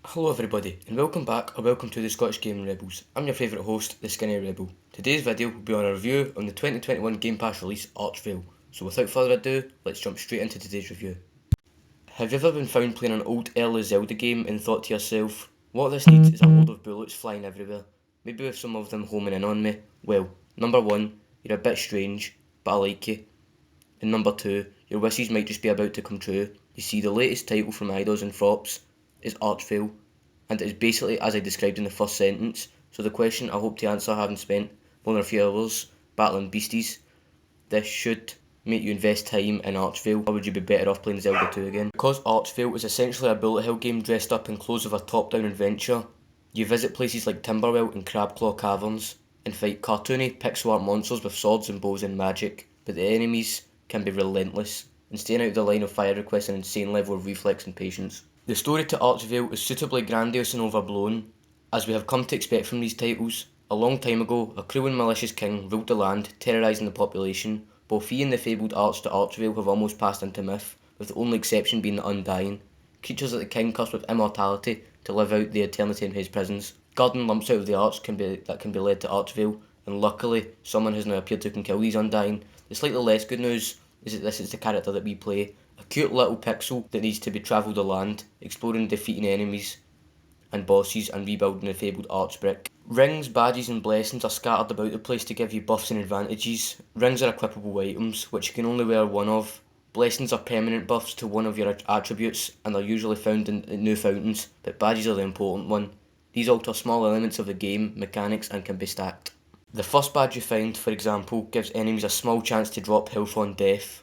Hello everybody, and welcome back or welcome to the Scottish Gaming Rebels. I'm your favourite host, the Skinny Rebel. Today's video will be on a review on the 2021 Game Pass release Archvale. So without further ado, let's jump straight into today's review. Have you ever been found playing an old early Zelda game and thought to yourself, what this needs is a load of bullets flying everywhere, maybe with some of them homing in on me? Well, number one, you're a bit strange, but I like you. And number two, your wishes might just be about to come true. You see, the latest title from Eidos and Frops is Archvale, and it is basically as I described in the first sentence. So the question I hope to answer, having spent more than a few hours battling beasties, this should make you invest time in Archvale, or would you be better off playing Zelda 2 again? Because Archvale is essentially a bullet hell game dressed up in clothes of a top-down adventure, you visit places like Timberwell and Crabclaw Caverns, and fight cartoony pixel art monsters with swords and bows and magic, but the enemies can be relentless, and staying out of the line of fire requires an insane level of reflex and patience. The story to Archvale is suitably grandiose and overblown, as we have come to expect from these titles. A long time ago, a cruel and malicious king ruled the land, terrorising the population. Both he and the fabled arch to Archvale have almost passed into myth, with the only exception being the Undying, creatures that the king cursed with immortality to live out the eternity in his prisons. Guarding lumps out of the arch can be led to Archvale, and luckily someone has now appeared who can kill these Undying. The slightly less good news is that this is the character that we play, a cute little pixel that needs to be travelled the land, exploring, defeating enemies and bosses and rebuilding the fabled arch brick. Rings, badges and blessings are scattered about the place to give you buffs and advantages. Rings are equipable items, which you can only wear one of. Blessings are permanent buffs to one of your attributes and are usually found in new fountains, but badges are the important one. These alter small elements of the game, mechanics, and can be stacked. The first badge you find, for example, gives enemies a small chance to drop health on death.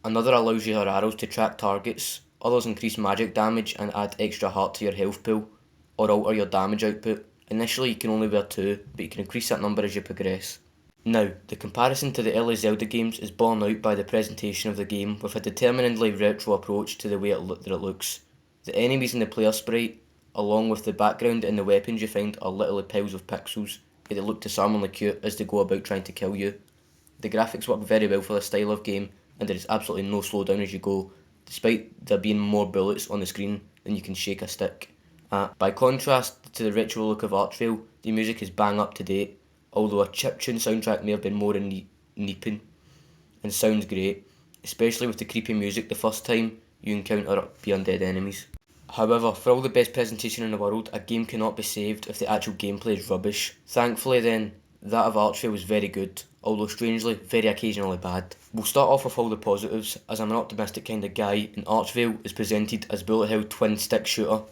Another allows your arrows to track targets. Others increase magic damage and add extra heart to your health pool, or alter your damage output. Initially you can only wear two, but you can increase that number as you progress. Now, the comparison to the early Zelda games is borne out by the presentation of the game, with a determinedly retro approach to the way that it looks. The enemies in the player sprite, along with the background and the weapons you find, are literally piles of pixels, yet they look disarmingly cute as they go about trying to kill you. The graphics work very well for this style of game, and there is absolutely no slowdown as you go, despite there being more bullets on the screen than you can shake a stick. By contrast to the retro look of Archvale, the music is bang up to date, although a chiptune soundtrack may have been more neeping, and sounds great, especially with the creepy music the first time you encounter the undead enemies. However, for all the best presentation in the world, a game cannot be saved if the actual gameplay is rubbish. Thankfully then, that of Archvale was very good, although strangely, very occasionally bad. We'll start off with all the positives, as I'm an optimistic kind of guy, and Archvale is presented as bullet hell twin stick shooter,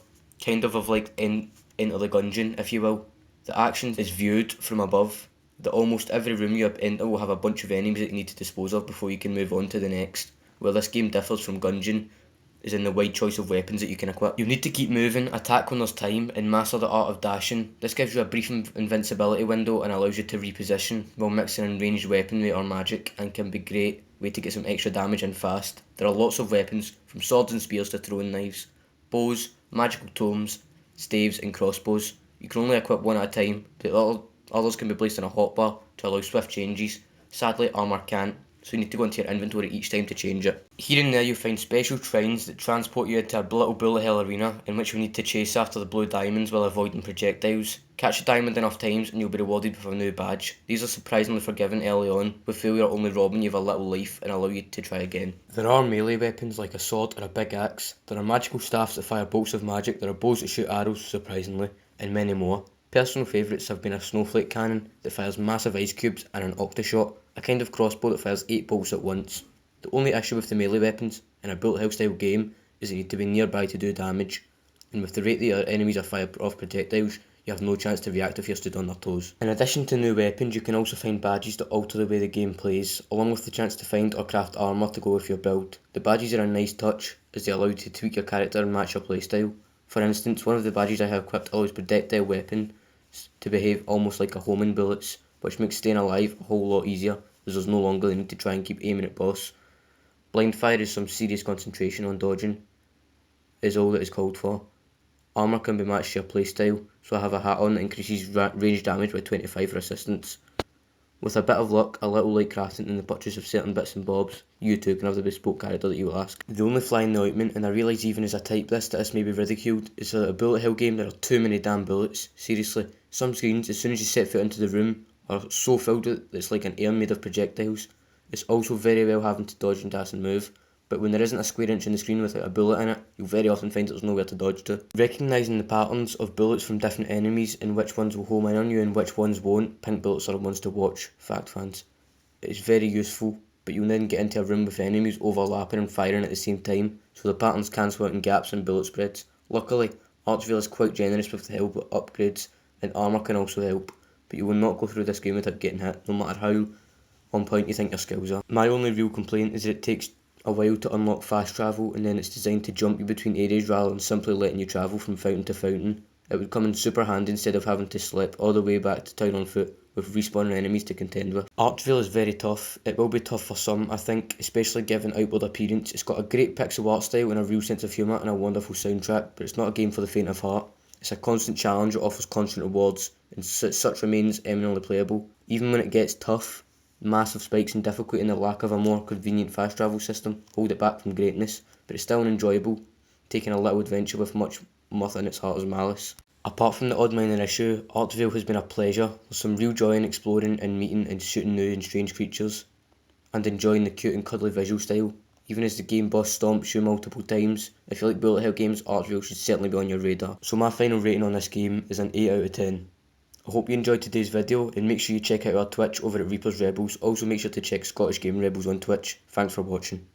kind of like Enter the Gungeon, if you will. The action is viewed from above, that almost every room you enter will have a bunch of enemies that you need to dispose of before you can move on to the next. Where this game differs from Gungeon is in the wide choice of weapons that you can equip. You need to keep moving, attack when there's time, and master the art of dashing. This gives you a brief invincibility window and allows you to reposition while mixing in ranged weaponry or magic, and can be a great way to get some extra damage in fast. There are lots of weapons, from swords and spears to throwing knives, bows, magical tomes, staves and crossbows. You can only equip one at a time, but others can be placed in a hotbar to allow swift changes. Sadly, armour can't, so you need to go into your inventory each time to change it. Here and there you'll find special shrines that transport you into a little bullet hell arena in which you need to chase after the blue diamonds while avoiding projectiles. Catch a diamond enough times and you'll be rewarded with a new badge. These are surprisingly forgiving early on, with failure only robbing you of a little life and allow you to try again. There are melee weapons like a sword or a big axe. There are magical staffs that fire bolts of magic. There are bows that shoot arrows, surprisingly, and many more. Personal favourites have been a snowflake cannon that fires massive ice cubes and an octashot, a kind of crossbow that fires 8 bolts at once. The only issue with the melee weapons in a bullet hell style game is that you need to be nearby to do damage, and with the rate that your enemies are fired off projectiles, you have no chance to react if you're stood on their toes. In addition to new weapons, you can also find badges that alter the way the game plays, along with the chance to find or craft armour to go with your build. The badges are a nice touch, as they allow you to tweak your character and match your playstyle. For instance, one of the badges I have equipped allows projectile weapon to behave almost like a homing bullets, which makes staying alive a whole lot easier, as there's no longer the need to try and keep aiming at boss. Blind fire is some serious concentration on dodging, is all that is called for. Armour can be matched to your playstyle, so I have a hat on that increases range damage by 25 for assistance. With a bit of luck, a little light crafting and the purchase of certain bits and bobs, you too can have the bespoke character that you will ask. The only fly in the ointment, and I realise even as I type this that this may be ridiculed, is that a bullet hell game there are too many damn bullets. Seriously, some screens as soon as you set foot into the room are so filled with it that it's like an air made of projectiles. It's also very well having to dodge and dash and move, but when there isn't a square inch in the screen without a bullet in it, you'll very often find that there's nowhere to dodge to. Recognising the patterns of bullets from different enemies and which ones will home in on you and which ones won't, pink bullets are the ones to watch, fact fans. It's very useful, but you'll then get into a room with enemies overlapping and firing at the same time, so the patterns cancel out in gaps and bullet spreads. Luckily, Archville is quite generous with the help of upgrades, and armour can also help, but you will not go through this game without getting hit, no matter how on point you think your skills are. My only real complaint is that it takes a while to unlock fast travel, and then it's designed to jump you between areas rather than simply letting you travel from fountain to fountain. It would come in super handy instead of having to slip all the way back to town on foot with respawning enemies to contend with. Archville is very tough. It will be tough for some, I think, especially given outward appearance. It's got a great pixel art style and a real sense of humour and a wonderful soundtrack, but it's not a game for the faint of heart. It's a constant challenge, it offers constant rewards, and such remains eminently playable. Even when it gets tough, massive spikes in difficulty and the lack of a more convenient fast travel system hold it back from greatness, but it's still an enjoyable, taking a little adventure with much mirth in its heart as malice. Apart from the odd minor issue, Archville has been a pleasure. There's some real joy in exploring and meeting and shooting new and strange creatures, and enjoying the cute and cuddly visual style. Even as the game boss stomps you multiple times, if you like bullet hell games, Archville should certainly be on your radar. So my final rating on this game is an 8 out of 10. I hope you enjoyed today's video, and make sure you check out our Twitch over at Reaper's Rebels. Also make sure to check Scottish Game Rebels on Twitch. Thanks for watching.